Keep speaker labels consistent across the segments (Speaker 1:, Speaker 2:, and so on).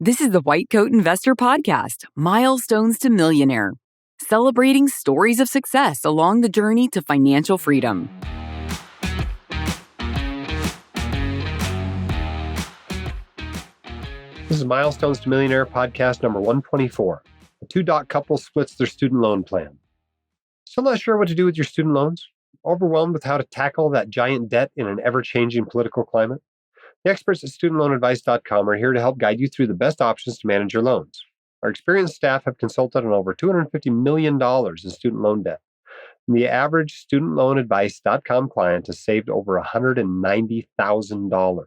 Speaker 1: This is the White Coat Investor Podcast, Milestones to Millionaire, celebrating stories of success along the journey to financial freedom.
Speaker 2: This is Milestones to Millionaire Podcast number 124. A two-doc couple splits their student loan plan. Still not sure what to do with your student loans? Overwhelmed with how to tackle that giant debt in an ever-changing political climate? The experts at studentloanadvice.com are here to help guide you through the best options to manage your loans. Our experienced staff have consulted on over $250 million in student loan debt. And the average studentloanadvice.com client has saved over $190,000.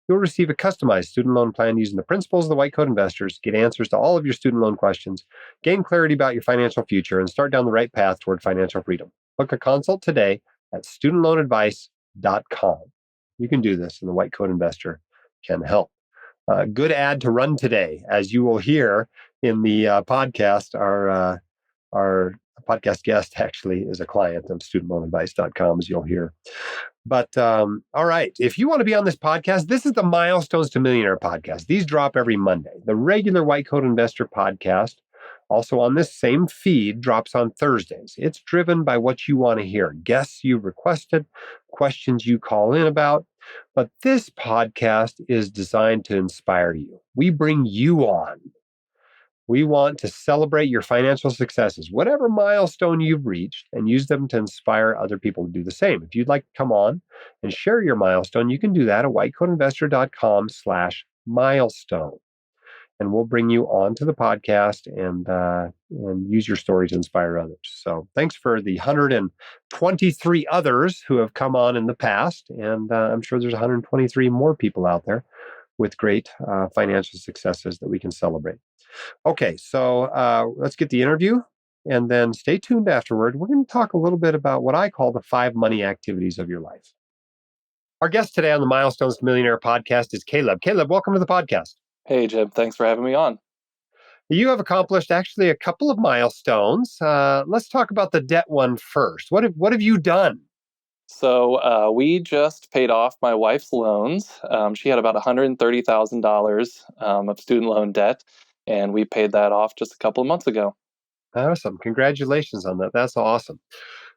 Speaker 2: You'll receive a customized student loan plan using the principles of the White Coat Investors, get answers to all of your student loan questions, gain clarity about your financial future, and start down the right path toward financial freedom. Book a consult today at studentloanadvice.com. You can do this, and the White Coat Investor can help. Good ad to run today. As you will hear in the podcast, our podcast guest actually is a client of studentloanadvice.com, as you'll hear. But all right, if you want to be on this podcast, this is the Milestones to Millionaire podcast. These drop every Monday. The regular White Coat Investor podcast, also on this same feed, drops on Thursdays. It's driven by what you want to hear, guests you requested, questions you call in about. But this podcast is designed to inspire you. We bring you on. We want to celebrate your financial successes, whatever milestone you've reached, and use them to inspire other people to do the same. If you'd like to come on and share your milestone, you can do that at whitecoatinvestor.com/milestone. And we'll bring you on to the podcast and use your story to inspire others. So thanks for the 123 others who have come on in the past. And I'm sure there's 123 more people out there with great financial successes that we can celebrate. Okay, so let's get the interview, and then stay tuned afterward. We're going to talk a little bit about what I call the 5 money activities of your life. Our guest today on the Milestones to Millionaire podcast is Caleb. Caleb, welcome to the podcast.
Speaker 3: Hey, Jim. Thanks for having me on.
Speaker 2: You have accomplished actually a couple of milestones. Let's talk about the debt one first. What have you done?
Speaker 3: So we just paid off my wife's loans. She had about $130,000 of student loan debt, and we paid that off just a couple of months ago.
Speaker 2: Awesome. Congratulations on that. That's awesome.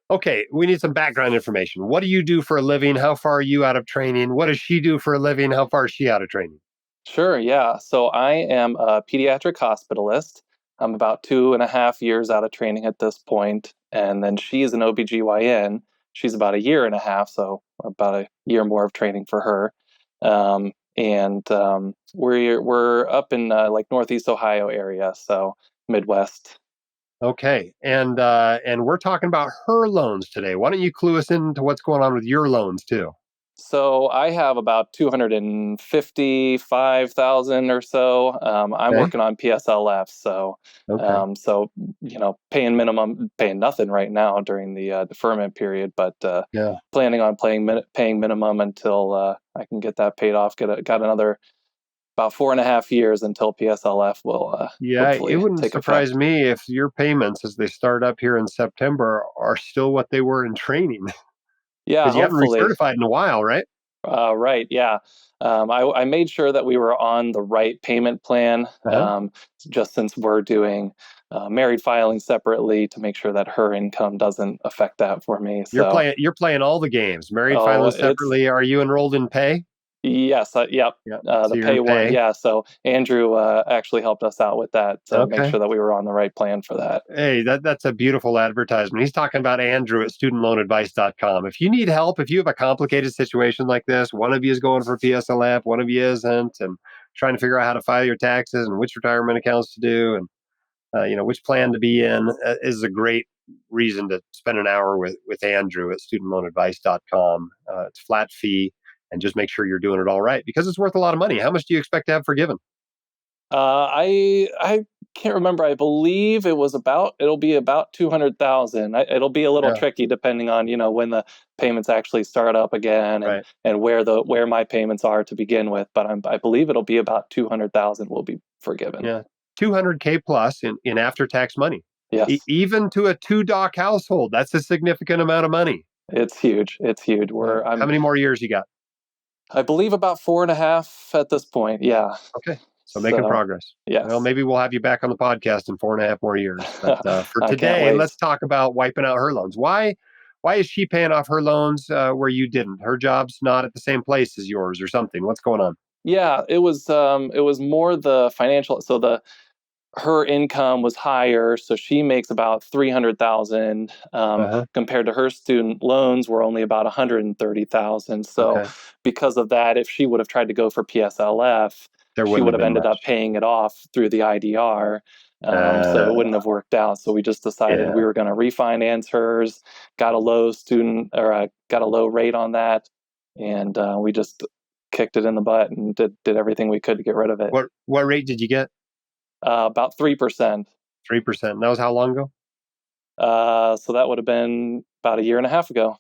Speaker 2: Okay, we need some background information. What do you do for a living? How far are you out of training? What does she do for a living? How far is she out of training?
Speaker 3: Sure, yeah. So I am a pediatric hospitalist. I'm about 2.5 years out of training at this point, and then she's an OBGYN. She's about 1.5 years, so about a year more of training for her. We're up in like Northeast Ohio area, so Midwest.
Speaker 2: Okay, and we're talking about her loans today. Why don't you clue us into what's going on with your loans too?
Speaker 3: So I have about 255,000 or so. I'm working on PSLF, so paying nothing right now during the deferment period, but planning on paying minimum until I can get that paid off. Got another about 4.5 years until PSLF will.
Speaker 2: It wouldn't surprise me if your payments, as they start up here in September, are still what they were in training.
Speaker 3: Yeah,
Speaker 2: because you haven't recertified in a while, right?
Speaker 3: Right. Yeah. I made sure that we were on the right payment plan, just since we're doing married filing separately to make sure that her income doesn't affect that for me. So
Speaker 2: you're playing all the games. Married filing separately. Are you enrolled in pay?
Speaker 3: Yes. Yep. The pay one. Yeah. So Andrew actually helped us out with that to make sure that we were on the right plan for that.
Speaker 2: Hey, that's a beautiful advertisement. He's talking about Andrew at studentloanadvice.com. If you need help, if you have a complicated situation like this, one of you is going for PSLF, one of you isn't, and trying to figure out how to file your taxes and which retirement accounts to do and which plan to be in, is a great reason to spend an hour with Andrew at studentloanadvice.com. It's flat fee. And just make sure you're doing it all right, because it's worth a lot of money. How much do you expect to have forgiven?
Speaker 3: I can't remember. I believe it'll be about 200,000. It'll be a little tricky depending on when the payments actually start up again and where my payments are to begin with. But I believe it'll be about 200,000 will be forgiven.
Speaker 2: Yeah, $200K plus in after tax money.
Speaker 3: Yes,
Speaker 2: even to a 2-doc household, that's a significant amount of money.
Speaker 3: It's huge. It's huge.
Speaker 2: How many more years you got?
Speaker 3: I believe about 4.5 at this point. Yeah.
Speaker 2: Okay. So making progress.
Speaker 3: Yes.
Speaker 2: Well, maybe we'll have you back on the podcast in 4.5 more years. But for
Speaker 3: I can't
Speaker 2: today,
Speaker 3: wait.
Speaker 2: let's talk about wiping out her loans. Why is she paying off her loans where you didn't? Her job's not at the same place as yours or something. What's going on?
Speaker 3: Yeah, it was more the financial. So her income was higher, so she makes about 300,000
Speaker 2: Uh-huh.
Speaker 3: compared to her student loans were only about 130,000. So
Speaker 2: Okay.
Speaker 3: because of that, if she would have tried to go for PSLF,
Speaker 2: There
Speaker 3: she
Speaker 2: wouldn't
Speaker 3: would
Speaker 2: have
Speaker 3: have
Speaker 2: been
Speaker 3: ended up
Speaker 2: much.
Speaker 3: paying it off through the IDR. So it wouldn't have worked out. So we just decided
Speaker 2: Yeah.
Speaker 3: we were going to refinance hers, got a low got a low rate on that, and we just kicked it in the butt and did everything we could to get rid of it.
Speaker 2: What rate did you get?
Speaker 3: About 3%.
Speaker 2: 3%. That was how long ago?
Speaker 3: So that would have been about a year and a half ago.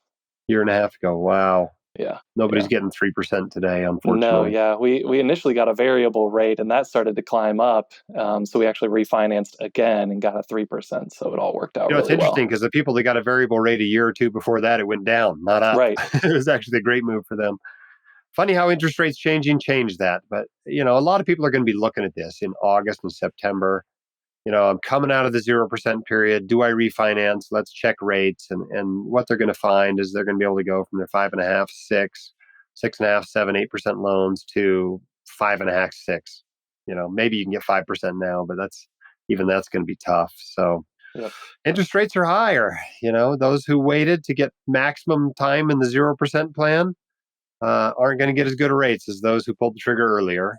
Speaker 2: Year and a half ago. Wow.
Speaker 3: Yeah.
Speaker 2: Nobody's
Speaker 3: Yeah.
Speaker 2: getting 3% today,
Speaker 3: No,
Speaker 2: unfortunately.
Speaker 3: yeah. We initially got a variable rate and that started to climb up. So we actually refinanced again and got a 3%. So it all worked out
Speaker 2: It's
Speaker 3: really well.
Speaker 2: interesting because the people that got a variable rate a year or two before that, it went down, not up.
Speaker 3: Right.
Speaker 2: It was actually a great move for them. Funny how interest rates changed that. But, a lot of people are going to be looking at this in August and September. I'm coming out of the 0% period. Do I refinance? Let's check rates. And what they're going to find is they're going to be able to go from their 5.5, 6, 6.5, 7, 8% loans to 5.5, 6. Maybe you can get 5% now, but that's going to be tough. So
Speaker 3: Yep.
Speaker 2: interest rates are higher. Those who waited to get maximum time in the 0% plan aren't going to get as good a rates as those who pulled the trigger earlier.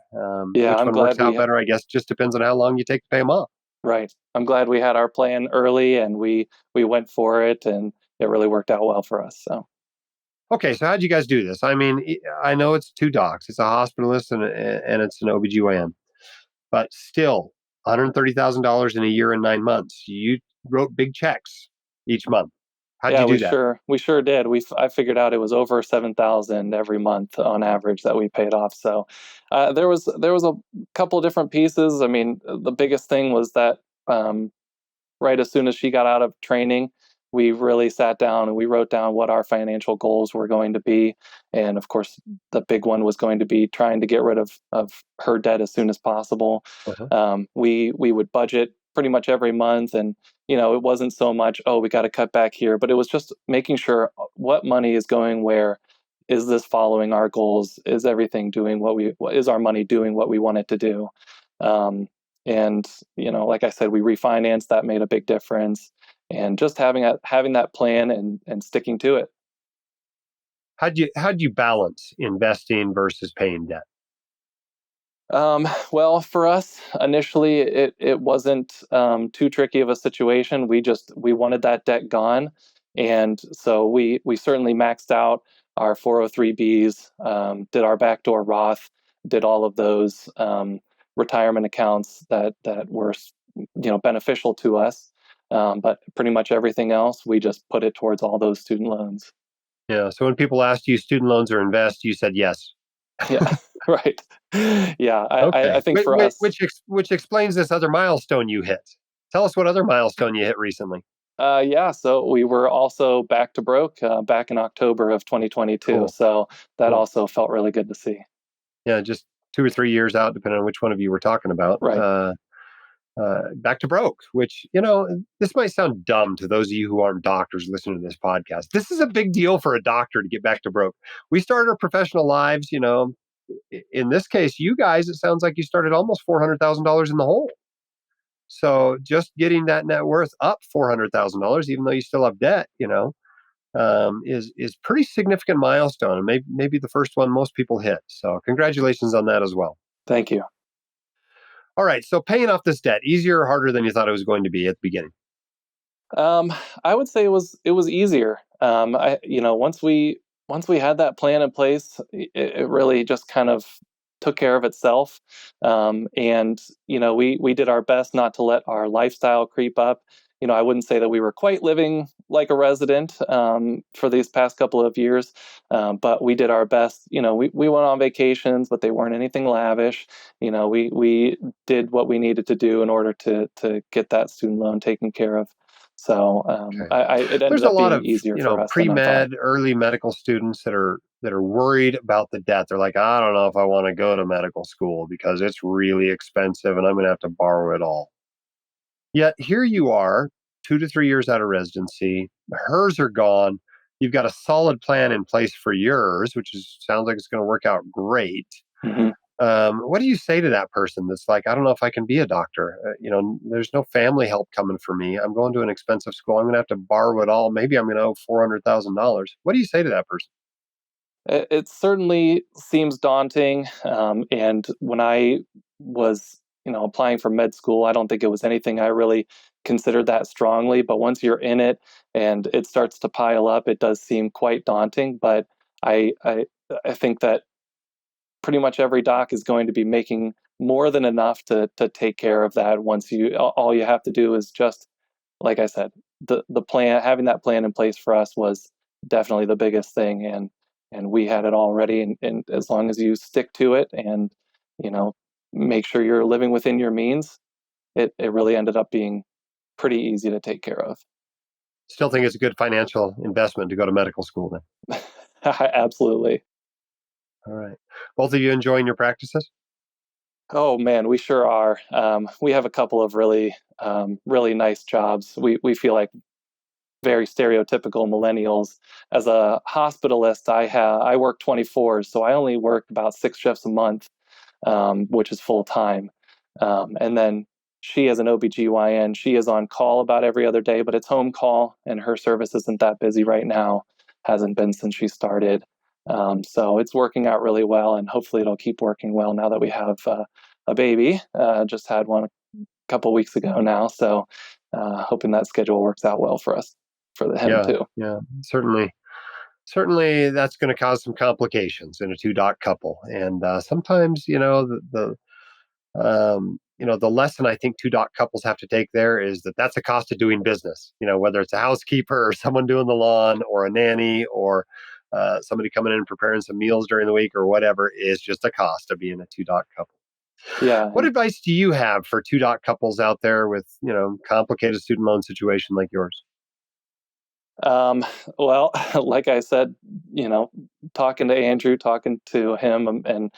Speaker 3: Yeah,
Speaker 2: Which
Speaker 3: I'm
Speaker 2: one works
Speaker 3: glad
Speaker 2: out better, I guess, just depends on how long you take to pay them off.
Speaker 3: right. I'm glad we had our plan early and we went for it and it really worked out well for us. So
Speaker 2: Okay, so how'd you guys do this? I mean, I know it's two docs. It's a hospitalist and it's an OBGYN, but still, $130,000 in a year and 9 months. You wrote big checks each month. How'd
Speaker 3: yeah,
Speaker 2: you do that?
Speaker 3: we sure did. I figured out it was over 7,000 every month on average that we paid off. So there was a couple of different pieces. I mean, the biggest thing was that right as soon as she got out of training, we really sat down and we wrote down what our financial goals were going to be. And of course, the big one was going to be trying to get rid of her debt as soon as possible.
Speaker 2: Uh-huh.
Speaker 3: We would budget pretty much every month, and it wasn't so much, oh, we got to cut back here, but it was just making sure what money is going where. Is this following our goals? Is everything doing is our money doing what we want it to do? Um, and like I said, we refinanced. That made a big difference, and just having that plan and sticking to it.
Speaker 2: How'd you balance investing versus paying debt?
Speaker 3: Well, for us initially, it wasn't too tricky of a situation. We wanted that debt gone, and so we certainly maxed out our 403bs, did our backdoor Roth, did all of those retirement accounts that were beneficial to us. But pretty much everything else, we just put it towards all those student loans.
Speaker 2: Yeah. So when people asked you student loans or invest, you said yes.
Speaker 3: Yeah, right. Yeah, I
Speaker 2: Okay.
Speaker 3: think for us.
Speaker 2: Which explains this other milestone you hit. Tell us what other milestone you hit recently.
Speaker 3: Yeah, so we were also back to broke back in October of 2022.
Speaker 2: Cool.
Speaker 3: So that
Speaker 2: Cool.
Speaker 3: also felt really good to see.
Speaker 2: Yeah, just 2 or 3 years out, depending on which one of you we're talking about.
Speaker 3: Right.
Speaker 2: Back to broke, which, this might sound dumb to those of you who aren't doctors listening to this podcast. This is a big deal for a doctor to get back to broke. We start our professional lives, in this case, you guys, it sounds like you started almost $400,000 in the hole. So just getting that net worth up $400,000, even though you still have debt, is pretty significant milestone, and maybe the first one most people hit. So congratulations on that as well.
Speaker 3: Thank you.
Speaker 2: All right, so paying off this debt, easier or harder than you thought it was going to be at the beginning?
Speaker 3: I would say it was easier. Once we had that plan in place, it really just kind of took care of itself. And we did our best not to let our lifestyle creep up. I wouldn't say that we were quite living like a resident for these past couple of years, but we did our best. We went on vacations, but they weren't anything lavish. We did what we needed to do in order to get that student loan taken care of. So
Speaker 2: Okay.
Speaker 3: it ended
Speaker 2: There's a
Speaker 3: up
Speaker 2: lot
Speaker 3: being
Speaker 2: of
Speaker 3: easier for us than I thought.
Speaker 2: pre-med, early medical students that are that are worried about the debt. They're like, I don't know if I want to go to medical school because it's really expensive and I'm going to have to borrow it all. Yet here you are, 2 to 3 years out of residency. Hers are gone. You've got a solid plan in place for yours, which sounds like it's going to work out great.
Speaker 3: Mm-hmm.
Speaker 2: What do you say to that person that's like, I don't know if I can be a doctor? There's no family help coming for me. I'm going to an expensive school. I'm going to have to borrow it all. Maybe I'm going to owe $400,000. What do you say to that person?
Speaker 3: It certainly seems daunting. And when I was, applying for med school, I don't think it was anything I really considered that strongly. But once you're in it and it starts to pile up, it does seem quite daunting. But I think that pretty much every doc is going to be making more than enough to take care of that. All you have to do is just, like I said, the plan, having that plan in place for us was definitely the biggest thing. And we had it already. And as long as you stick to it and, make sure you're living within your means, it really ended up being pretty easy to take care of.
Speaker 2: Still think it's a good financial investment to go to medical school then?
Speaker 3: Absolutely.
Speaker 2: All right. Both of you enjoying your practices?
Speaker 3: Oh man, we sure are. We have a couple of really, really nice jobs. We feel like very stereotypical millennials. As a hospitalist, I work 24, so I only work about 6 shifts a month, which is full time. And then she, as an OBGYN, she is on call about every other day, but it's home call, and her service isn't that busy right now. Hasn't been since she started. So it's working out really well, and hopefully it'll keep working well now that we have a baby. Just had one a couple weeks ago now, so hoping that schedule works out well for us, for him too.
Speaker 2: Yeah, certainly that's going to cause some complications in a two-doc couple. And sometimes, the lesson I think two-doc couples have to take there is that that's a cost of doing business. Whether it's a housekeeper or someone doing the lawn or a nanny or somebody coming in and preparing some meals during the week or whatever, is just a cost of being a two-doc couple.
Speaker 3: Yeah.
Speaker 2: What advice do you have for two-doc couples out there with, complicated student loan situation like yours?
Speaker 3: Well, like I said, talking to Andrew, talking to him, and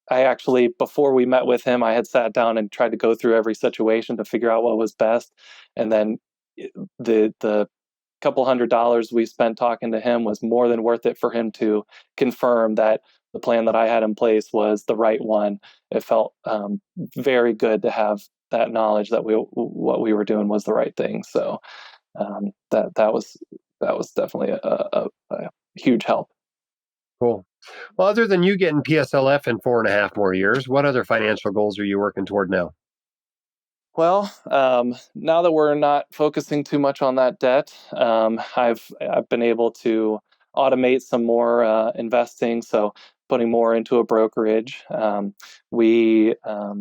Speaker 3: I actually, before we met with him, I had sat down and tried to go through every situation to figure out what was best. And then the couple $100 we spent talking to him was more than worth it for him to confirm that the plan that I had in place was the right one. It felt very good to have that knowledge that what we were doing was the right thing. So that was definitely a huge help.
Speaker 2: Cool. Well, other than you getting PSLF in 4.5 more years, what other financial goals are you working toward now?
Speaker 3: Well, now that we're not focusing too much on that debt, I've been able to automate some more investing. So putting more into a brokerage. We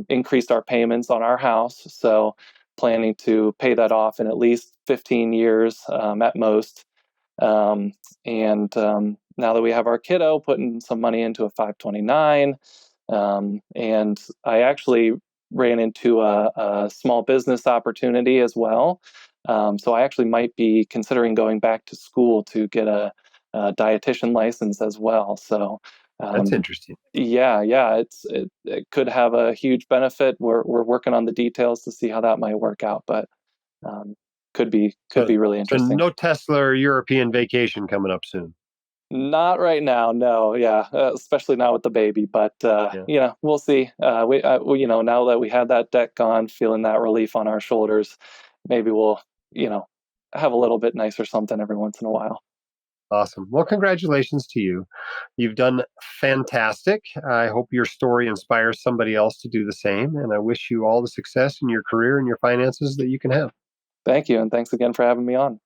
Speaker 3: increased our payments on our house, so planning to pay that off in at least 15 years at most. And now that we have our kiddo, putting some money into a 529. And I actually ran into a small business opportunity as well. So I actually might be considering going back to school to get a dietitian license as well. So
Speaker 2: That's interesting.
Speaker 3: yeah, it could have a huge benefit. We're working on the details to see how that might work out, but could be really interesting.
Speaker 2: So no Tesla or European vacation coming up soon.
Speaker 3: Not right now, no. Yeah, especially not with the baby. But we'll see. We now that we had that debt gone, feeling that relief on our shoulders, maybe we'll have a little bit nicer something every once in a while.
Speaker 2: Awesome. Well, congratulations to you. You've done fantastic. I hope your story inspires somebody else to do the same. And I wish you all the success in your career and your finances that you can have.
Speaker 3: Thank you. And thanks again for having me on.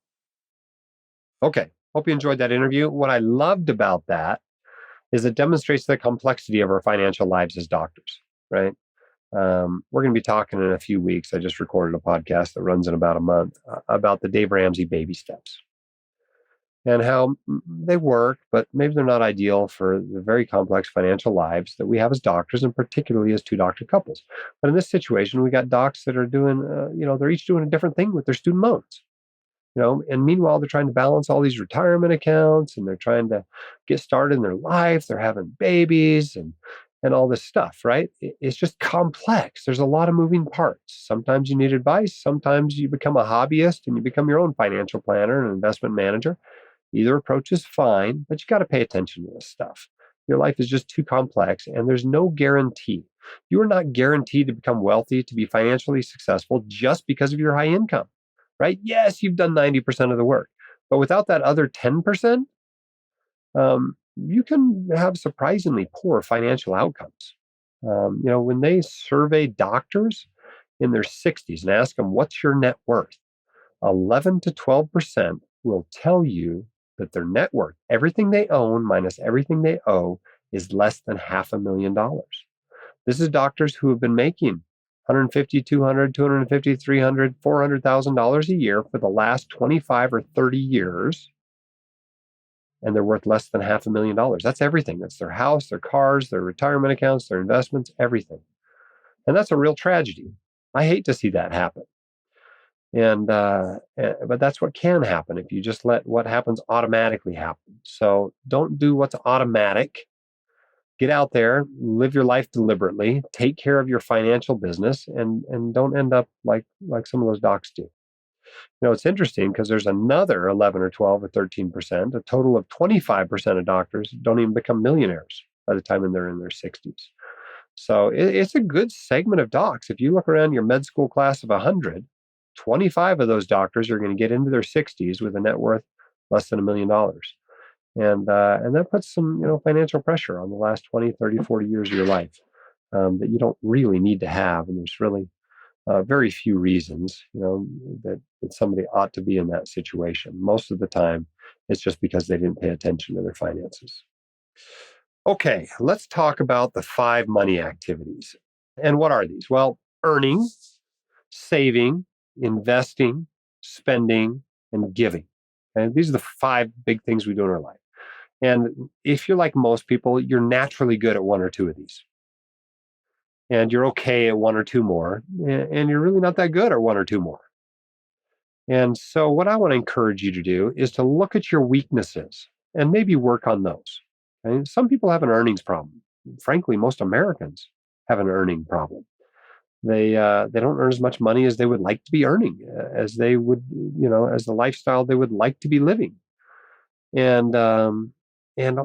Speaker 2: Okay. Hope you enjoyed that interview. What I loved about that is it demonstrates the complexity of our financial lives as doctors, right? We're going to be talking in a few weeks. I just recorded a podcast that runs in about a month about the Dave Ramsey baby steps and how they work, but maybe they're not ideal for the very complex financial lives that we have as doctors, and particularly as two doctor couples. But in this situation, we got docs that are doing, they're each doing a different thing with their student loans. And meanwhile, they're trying to balance all these retirement accounts, and they're trying to get started in their life. They're having babies and all this stuff, right? It's just complex. There's a lot of moving parts. Sometimes you need advice. Sometimes you become a hobbyist and you become your own financial planner and investment manager. Either approach is fine, but you got to pay attention to this stuff. Your life is just too complex, and there's no guarantee. You are not guaranteed to become wealthy, to be financially successful just because of your high income, right? Yes, you've done 90% of the work, but without that other 10%, you can have surprisingly poor financial outcomes. When they survey doctors in their 60s and ask them, what's your net worth? 11 to 12% will tell you that their net worth, everything they own minus everything they owe, is less than $500,000. This is doctors who have been making $150,000, $200,000, $250,000, $300,000, $400,000 a year for the last 25 or 30 years, and they're worth less than $500,000. That's everything. That's their house, their cars, their retirement accounts, their investments, everything. And that's a real tragedy. I hate to see that happen. But that's what can happen if you just let what happens automatically happen. So don't do what's automatic. Get out there, live your life deliberately, take care of your financial business, and don't end up like some of those docs do. It's interesting because there's another 11 or 12 or 13%, a total of 25% of doctors don't even become millionaires by the time they're in their 60s. So it's a good segment of docs. If you look around your med school class of 100, 25 of those doctors are going to get into their 60s with a net worth less than $1 million. And that puts some, financial pressure on the last 20, 30, 40 years of your life that you don't really need to have. And there's really very few reasons, that somebody ought to be in that situation. Most of the time, it's just because they didn't pay attention to their finances. Okay, let's talk about the 5 money activities. And what are these? Well, earning, saving, investing, spending, and giving. And these are the 5 big things we do in our life. And if you're like most people, you're naturally good at 1 or 2 of these. And you're okay at 1 or 2 more. And you're really not that good at 1 or 2 more. And so what I want to encourage you to do is to look at your weaknesses and maybe work on those. And some people have an earnings problem. Frankly, most Americans have an earning problem. They don't earn as much money as they would like to be earning, as they would, as the lifestyle they would like to be living. And a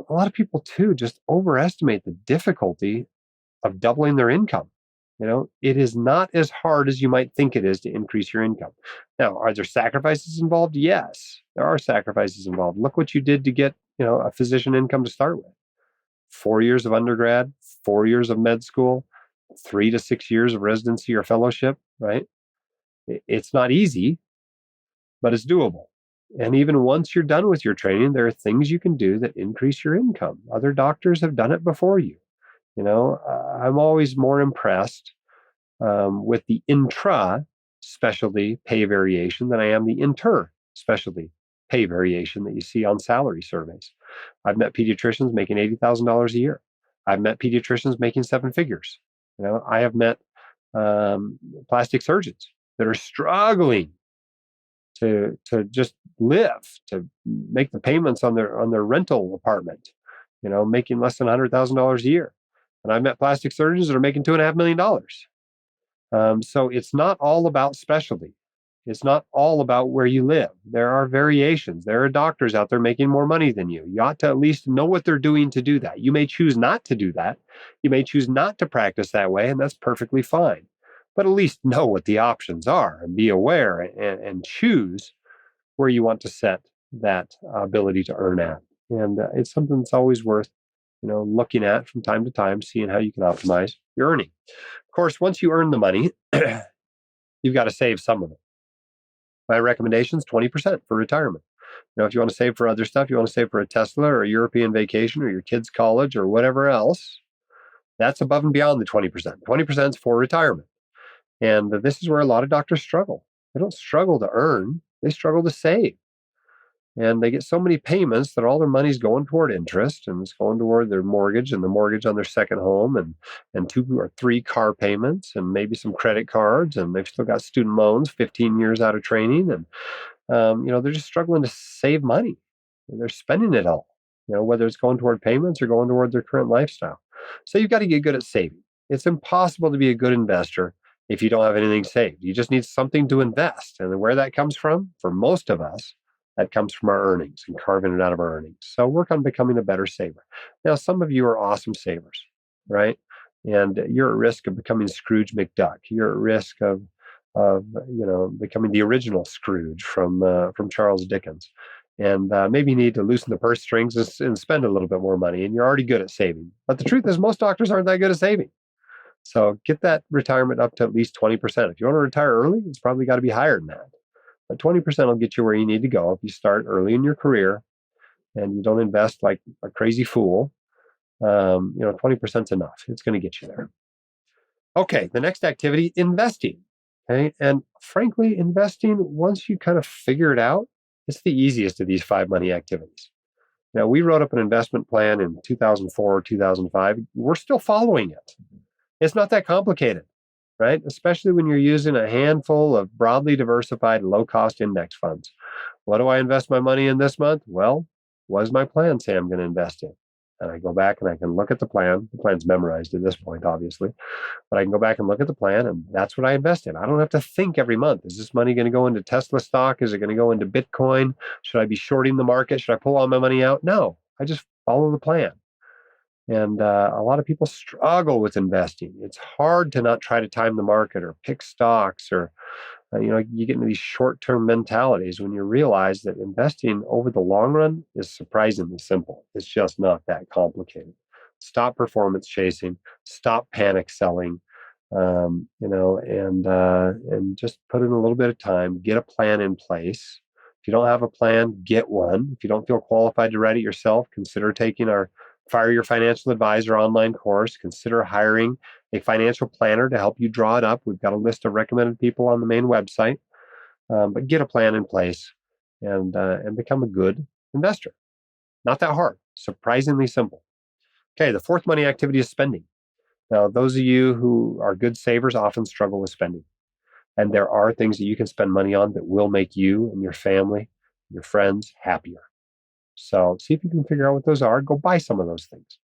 Speaker 2: lot of people too just overestimate the difficulty of doubling their income. It is not as hard as you might think it is to increase your income. Now, are there sacrifices involved? Yes, there are sacrifices involved. Look what you did to get, a physician income to start with. 4 years of undergrad, 4 years of med school, 3 to 6 years of residency or fellowship, right? It's not easy, but it's doable. And even once you're done with your training, there are things you can do that increase your income. Other doctors have done it before you. I'm always more impressed with the intra-specialty pay variation than I am the inter-specialty pay variation that you see on salary surveys. I've met pediatricians making $80,000 a year. I've met pediatricians making 7 figures. I have met plastic surgeons that are struggling to just live, to make the payments on their rental apartment, making less than $100,000 a year. And I've met plastic surgeons that are making $2.5 million. So it's not all about specialty. It's not all about where you live. There are variations. There are doctors out there making more money than you. You ought to at least know what they're doing to do that. You may choose not to do that. You may choose not to practice that way, and that's perfectly fine. But at least know what the options are and be aware and choose where you want to set that ability to earn at. And it's something that's always worth looking at from time to time, seeing how you can optimize your earning. Of course, once you earn the money, you've got to save some of it. My recommendation is 20% for retirement. If you want to save for other stuff, you want to save for a Tesla or a European vacation or your kids' college or whatever else, that's above and beyond the 20%. 20% is for retirement. And this is where a lot of doctors struggle. They don't struggle to earn, they struggle to save. And they get so many payments that all their money's going toward interest, and it's going toward their mortgage and the mortgage on their second home and 2 or 3 car payments and maybe some credit cards. And they've still got student loans, 15 years out of training. they're just struggling to save money. They're spending it all, whether it's going toward payments or going toward their current lifestyle. So you've got to get good at saving. It's impossible to be a good investor if you don't have anything saved. You just need something to invest. And where that comes from, for most of us, that comes from our earnings and carving it out of our earnings. So work on becoming a better saver. Now, some of you are awesome savers, right? And you're at risk of becoming Scrooge McDuck. You're at risk of becoming the original Scrooge from Charles Dickens. And maybe you need to loosen the purse strings and spend a little bit more money. And you're already good at saving. But the truth is, most doctors aren't that good at saving. So get that retirement up to at least 20%. If you want to retire early, it's probably got to be higher than that. But 20% will get you where you need to go if you start early in your career and you don't invest like a crazy fool. 20% is enough. It's going to get you there. Okay, the next activity, investing. Okay, and frankly, investing, once you kind of figure it out, it's the easiest of these 5 money activities. Now, we wrote up an investment plan in 2004, 2005. We're still following it. It's not that complicated, right? Especially when you're using a handful of broadly diversified, low-cost index funds. What do I invest my money in this month? Well, what does my plan say I'm going to invest in? And I go back and I can look at the plan. The plan's memorized at this point, obviously. But I can go back and look at the plan, and that's what I invest in. I don't have to think every month. Is this money going to go into Tesla stock? Is it going to go into Bitcoin? Should I be shorting the market? Should I pull all my money out? No, I just follow the plan. And a lot of people struggle with investing. It's hard to not try to time the market or pick stocks or, you get into these short-term mentalities when you realize that investing over the long run is surprisingly simple. It's just not that complicated. Stop performance chasing, stop panic selling, and just put in a little bit of time, get a plan in place. If you don't have a plan, get one. If you don't feel qualified to write it yourself, consider taking our Fire Your Financial Advisor online course. Consider hiring a financial planner to help you draw it up. We've got a list of recommended people on the main website. But get a plan in place and become a good investor. Not that hard. Surprisingly simple. Okay, the 4th money activity is spending. Now, those of you who are good savers often struggle with spending. And there are things that you can spend money on that will make you and your family, your friends happier. So see if you can figure out what those are. Go buy some of those things.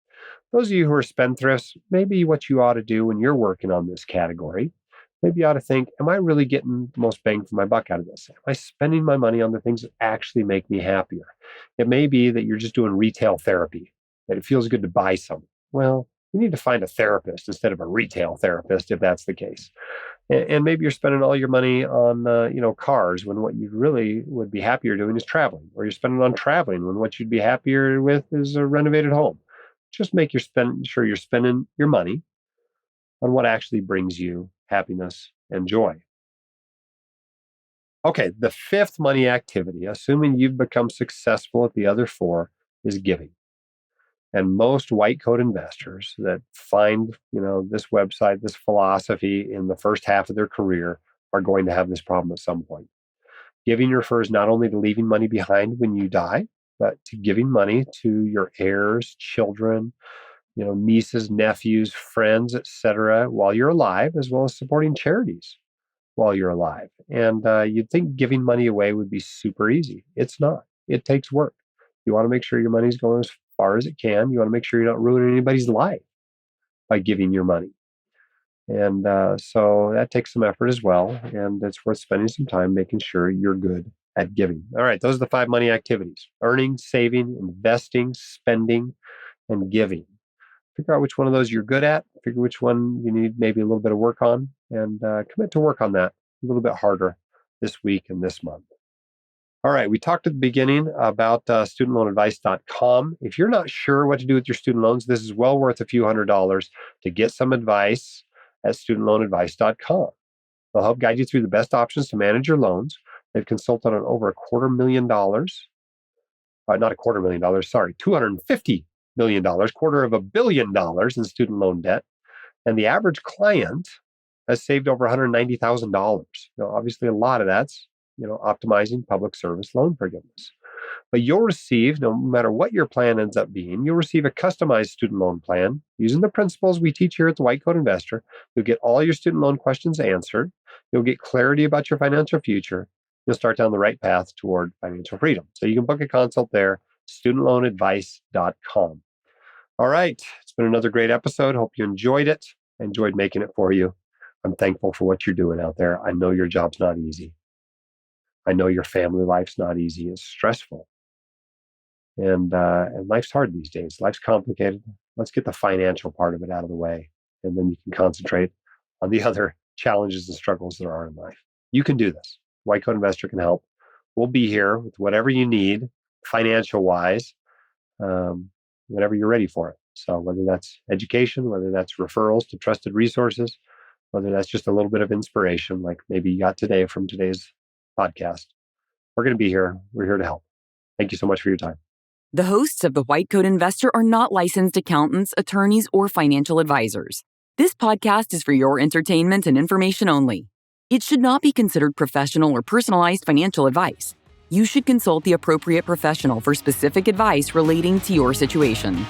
Speaker 2: Those of you who are spendthrifts, maybe what you ought to do when you're working on this category, maybe you ought to think, am I really getting the most bang for my buck out of this? Am I spending my money on the things that actually make me happier? It may be that you're just doing retail therapy, that it feels good to buy some. Well, you need to find a therapist instead of a retail therapist if that's the case. And maybe you're spending all your money on, cars when what you really would be happier doing is traveling, or you're spending on traveling when what you'd be happier with is a renovated home. Just make sure you're spending your money on what actually brings you happiness and joy. Okay, the 5th money activity, assuming you've become successful at the other 4, is giving. And most white coat investors that find, this website, this philosophy in the first half of their career are going to have this problem at some point. Giving refers not only to leaving money behind when you die, but to giving money to your heirs, children, nieces, nephews, friends, etc., while you're alive, as well as supporting charities while you're alive. And you'd think giving money away would be super easy. It's not. It takes work. You want to make sure your money's going as far as it can. You want to make sure you don't ruin anybody's life by giving your money. And so that takes some effort as well. And it's worth spending some time making sure you're good at giving. All right, those are the 5 money activities: earning, saving, investing, spending, and giving. Figure out which one of those you're good at. Figure which one you need maybe a little bit of work on, and commit to work on that a little bit harder this week and this month. All right, we talked at the beginning about studentloanadvice.com. If you're not sure what to do with your student loans, this is well worth a few $100s to get some advice at studentloanadvice.com. They'll help guide you through the best options to manage your loans. They've consulted on over $250 million, sorry, $250 million, $250 million in student loan debt. And the average client has saved over $190,000. Obviously, a lot of that's optimizing public service loan forgiveness. But you'll receive, no matter what your plan ends up being, you'll receive a customized student loan plan using the principles we teach here at the White Coat Investor. You'll get all your student loan questions answered. You'll get clarity about your financial future, you'll start down the right path toward financial freedom. So you can book a consult there, studentloanadvice.com. All right. It's been another great episode. Hope you enjoyed it. I enjoyed making it for you. I'm thankful for what you're doing out there. I know your job's not easy. I know your family life's not easy. It's stressful. And life's hard these days. Life's complicated. Let's get the financial part of it out of the way. And then you can concentrate on the other challenges and struggles there are in life. You can do this. White Coat Investor can help. We'll be here with whatever you need, financial-wise, whenever you're ready for it. So whether that's education, whether that's referrals to trusted resources, whether that's just a little bit of inspiration, like maybe you got today from today's podcast, we're going to be here. We're here to help. Thank you so much for your time.
Speaker 1: The hosts of The White Coat Investor are not licensed accountants, attorneys, or financial advisors. This podcast is for your entertainment and information only. It should not be considered professional or personalized financial advice. You should consult the appropriate professional for specific advice relating to your situation.